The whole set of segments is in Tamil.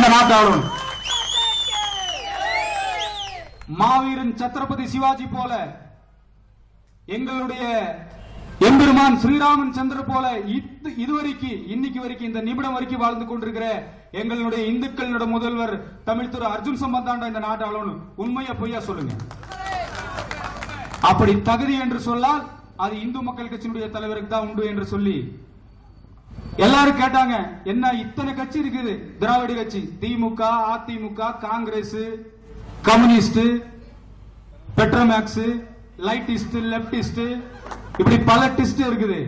இந்த நாட்டு ஆளும். மாவீரன் சத்ரபதி சிவாஜி போல, எங்களுடைய எம்பெருமான் ஸ்ரீராமன் சந்திர போல இதுவரைக்கும் இன்னைக்கு வரைக்கும் இந்த நிமிடம் வரைக்கும் வாழ்ந்து கொண்டிருக்கிற எங்களுடைய இந்துக்களோட முதல்வர் தமிழ் திரு அர்ஜுன் சம்பந்தாண்டா இந்த நாட்டு ஆளணும். உண்மையா பொய்யா சொல்லுங்க. அப்படி தகுதி என்று சொன்னால் அது இந்து மக்கள் கட்சியினுடைய தலைவருக்கு தான் உண்டு என்று சொல்லி எல்லாரும் கேட்டாங்க. என்ன இத்தனை கட்சி இருக்குது, திராவிட கட்சி, DMK, ADMK, Congress, communist, petromax, lightist, leftist, இப்படி பல டிஸ்ட் இருக்குது.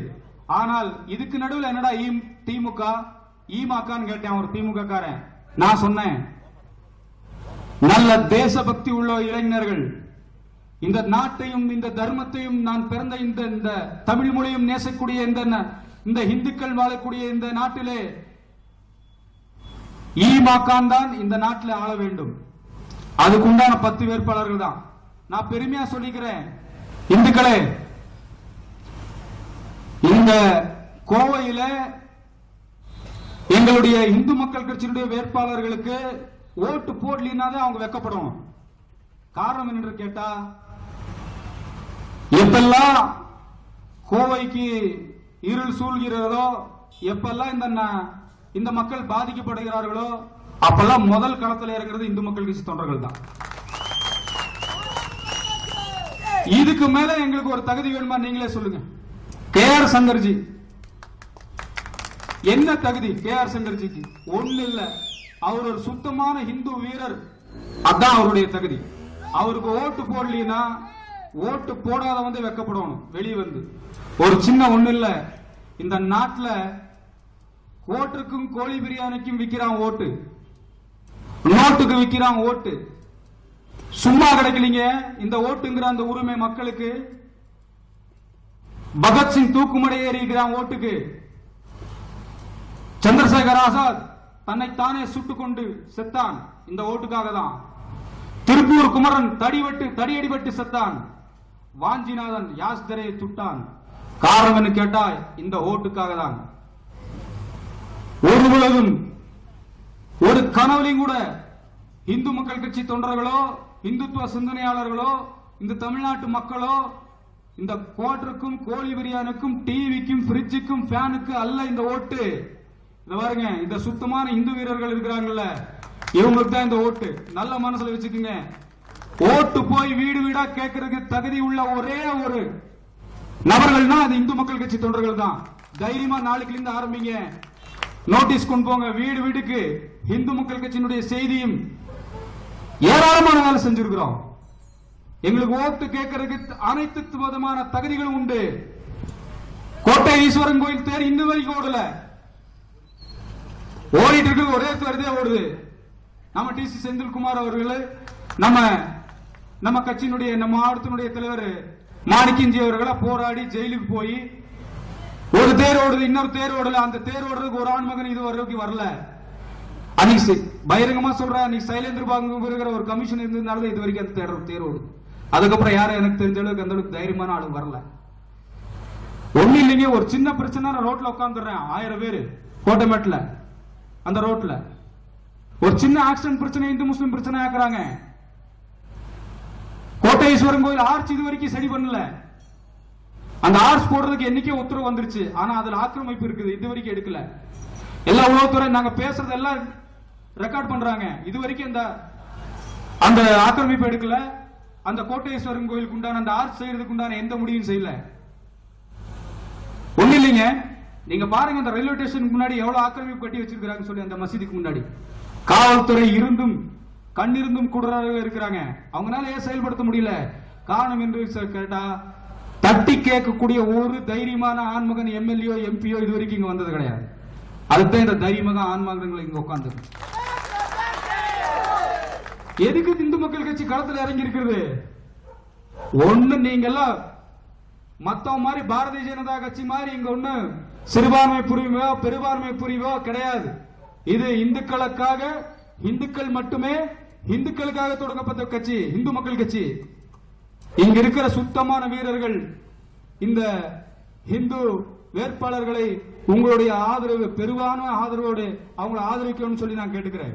ஆனால் இதுக்கு நடுவில் என்னடா திமுக ஈமாக்கான்னு கேட்டேன். ஒரு திமுக காரன். நான் சொன்னேன், நல்ல தேசபக்தி உள்ள இளைஞர்கள், இந்த நாட்டையும் இந்த தர்மத்தையும் நான் பிறந்த இந்த தமிழ் மொழியும் நேசக்கூடிய இந்த இந்துக்கள் வாழக்கூடிய இந்த நாட்டிலே ஈமாக்கான் தான் இந்த நாட்டில் ஆள வேண்டும். அதுக்குண்டான 10 வேட்பாளர்கள் தான். நான் பெருமையா சொல்லிக்கிறேன், இந்துக்களே, இந்த கோவையில எங்களுடைய இந்து மக்கள் கட்சியினுடைய வேட்பாளர்களுக்கு ஓட்டு போடலினா அவங்க வெக்கப்படணும். காரணம் என்று கேட்டா, எப்பெல்லாம் கோவைக்கு இருள் சூழ்கிறதோ, எப்பெல்லாம் இந்த மக்கள் பாதிக்கப்படுகிறார்களோ, அப்பெல்லாம் முதல் களத்தில் இறங்குறது இந்து மக்கள் கட்சி தொண்டர்கள் தான். இதுக்கு மேல எங்களுக்கு ஒரு தகுதி வேணுமா நீங்களே சொல்லுங்க. கே.ஆர். சங்கர்ஜி என்ன தகுதி? கே.ஆர். சங்கர்ஜிக்கு ஒண்ணு இல்ல. அவர் ஒரு சுத்தமான இந்து வீரர், அதான் அவருடைய தகுதி. அவருக்கு ஓட்டு போடலனா, ஓட்டு போடாத வந்து வெக்கப்படணும். வெளியே வந்து ஒரு சின்ன ஒண்ணு இல்ல, இந்த நாட்டில் ஓட்டுக்கும் கோழி பிரியாணிக்கும் விக்கிறான் ஓட்டு, நோட்டுக்கு விக்கிறான் ஓட்டு. சும்மா கிடைக்கலீங்க இந்த ஓட்டுங்கிற அந்த உரிமை மக்களுக்கு. பகத்சிங் தூக்குமடை ஏறிக்கிறான் ஓட்டுக்கு. சந்திரசேகர் ஆசாத் தன்னைத்தானே சுட்டுக் கொண்டு செத்தான் இந்த ஓட்டுக்காக தான். திருப்பூர் குமரன் தடியடிபட்டு செத்தான். வாஞ்சிநாதன் யாஸ்தரை சுட்டான். காரணம் கேட்டா இந்த ஓட்டுக்காக தான். ஒரு உலகம் ஒரு கனவுலையும் கூட இந்து மக்கள் கட்சி தொண்டர்களோ, இந்துத்துவ சிந்தனையாளர்களோ, இந்த தமிழ்நாட்டு மக்களோ இந்த குவார்டருக்கும் கோழி பிரியாணிக்கும் டிவிக்கும் பிரிட்ஜுக்கும் ஃபேனுக்கு அல்ல இந்த ஓட்டு. இந்த பாருங்க, இந்த சுத்தமான இந்து வீரர்கள் இருக்கிறாங்கல்ல, இவங்களுக்கு தான் இந்த ஓட்டு. நல்ல மனசுல வச்சுக்கோங்க. ஓட்டு போய் வீடு வீடா கேட்கறதுக்கு தகுதி உள்ள ஒரே ஒரு நபர்கள்னா அது இந்து மக்கள் கட்சி தொண்டர்கள் தான். தைரியமா நாளைக்கு இருந்து ஆரம்பிங்க, நோட்டீஸ் கொண்டு போங்க வீடு வீடுக்கு. இந்து மக்கள் கட்சியினுடைய செய்தியும் ஏராளமான வேலை செஞ்சிருக்கிறோம். எங்களுக்கு ஓட்டு கேட்கறதுக்கு அனைத்து விதமான தகுதிகளும் உண்டு. கோட்டை ஈஸ்வரன் கோயில் தேர் இன்னும் வரைக்கும் ஓடல, ஓடிட்டு இருக்கு. ஒரே தேர்தே ஓடுது. நம்ம டி.சி. செந்தில்குமார் அவர்கள், நம்ம கட்சியினுடைய நம்ம மாவட்டத்தினுடைய தலைவர் மாணிக்கஞ்சி அவர்களை போராடி ஜெயிலுக்கு போய் ஒரு தேர் ஓடுது, இன்னொரு தேர் ஓடல. அந்த தேர் ஓடுறதுக்கு ஒரு ஆண்மகன் இது வரைக்கும் வரல. அன்னைக்கு பகிரங்கமா சொல்ற, அன்னைக்கு சைலேந்திர பாபுங்கிற ஒரு கமிஷன் இருந்ததுனால இது வரைக்கும் அந்த தேர் ஓடுது. அதுக்கப்புறம் யாரும் எனக்கு தெரிஞ்ச அளவுக்கு அந்த அளவுக்கு தைரியமான ஆளு வரல. ஒண்ணு இல்லைங்க, ஒரு சின்ன பிரச்சனை ரோட்ல உட்காந்துடுறேன், 1000 பேரு கோட்டமேட்ல. அந்த ரோட்ல ஒரு சின்ன ஆக்சிடென்ட் பிரச்சனை, இந்து முஸ்லிம் பிரச்சனை ஆக்குறாங்க. கோட்டை ஈஸ்வரன் கோயில் ஆர்ச் இது வரைக்கும் சரி பண்ணல. அந்த ஆர்ச் போடுறதுக்கு என்னைக்கே உத்தரவு வந்துருச்சு, ஆனா அதுல ஆக்கிரமிப்பு இருக்குது, இது வரைக்கும் எடுக்கல. எல்லா உளவுத்துறை நாங்க பேசுறது எல்லாம் ரெக்கார்ட் பண்றாங்க, இது வரைக்கும் அந்த ஆக்கிரமிப்பு எடுக்கல. அந்த கோட்டேஸ்வரன் கோயிலுக்கு உண்டான அந்த ஆர்ச் செய்யறதுக்கு உண்டான எந்த முடிவும் செய்யல. ஒண்ணு இல்லைங்க, நீங்க பாருங்க அந்த ரயில்வே ஸ்டேஷனுக்கு முன்னாடி எவ்வளவு ஆக்கிரமிப்பு கட்டி வச்சிருக்காங்க சொல்லி. அந்த மசீதிக்கு முன்னாடி காவல்துறை இருந்தும் கண்ணிருந்தும் கூடுதலாக இருக்கிறாங்க. அவங்களால ஏன் செயல்படுத்த முடியல? காரணம் என்று கேட்டா, தட்டி கேட்கக்கூடிய ஒரு தைரியமான ஆண்மகன் எம்எல்ஏ எம்பியோ இது வரைக்கும் இங்க வந்தது கிடையாது. அதுதான் இந்த தைரியமாக ஆண்மகன்கள் இங்க உட்கார்ந்து. எதுக்கு இந்து மக்கள் கட்சி களத்தில் இறங்கி இருக்கிறது? ஒண்ணு நீங்க எல்லாம் மத்த மாதிரி பாரதிய ஜனதா கட்சி மாதிரி இங்க ஒண்ணு சிறுபான்மை புரிவோ பெரும்பான்மை புரிவோ கிடையாது. இது இந்துக்களுக்காக, இந்துக்கள் மட்டுமே, இந்துக்களுக்காக தொடங்கப்பட்ட கட்சி இந்து மக்கள் கட்சி. இங்க இருக்கிற சுத்தமான வீரர்கள் இந்த இந்து வேட்பாளர்களை உங்களுடைய ஆதரவு, பெருவான ஆதரவோடு அவங்களை ஆதரிக்கணும்னு சொல்லி நான் கேட்டுக்கிறேன்.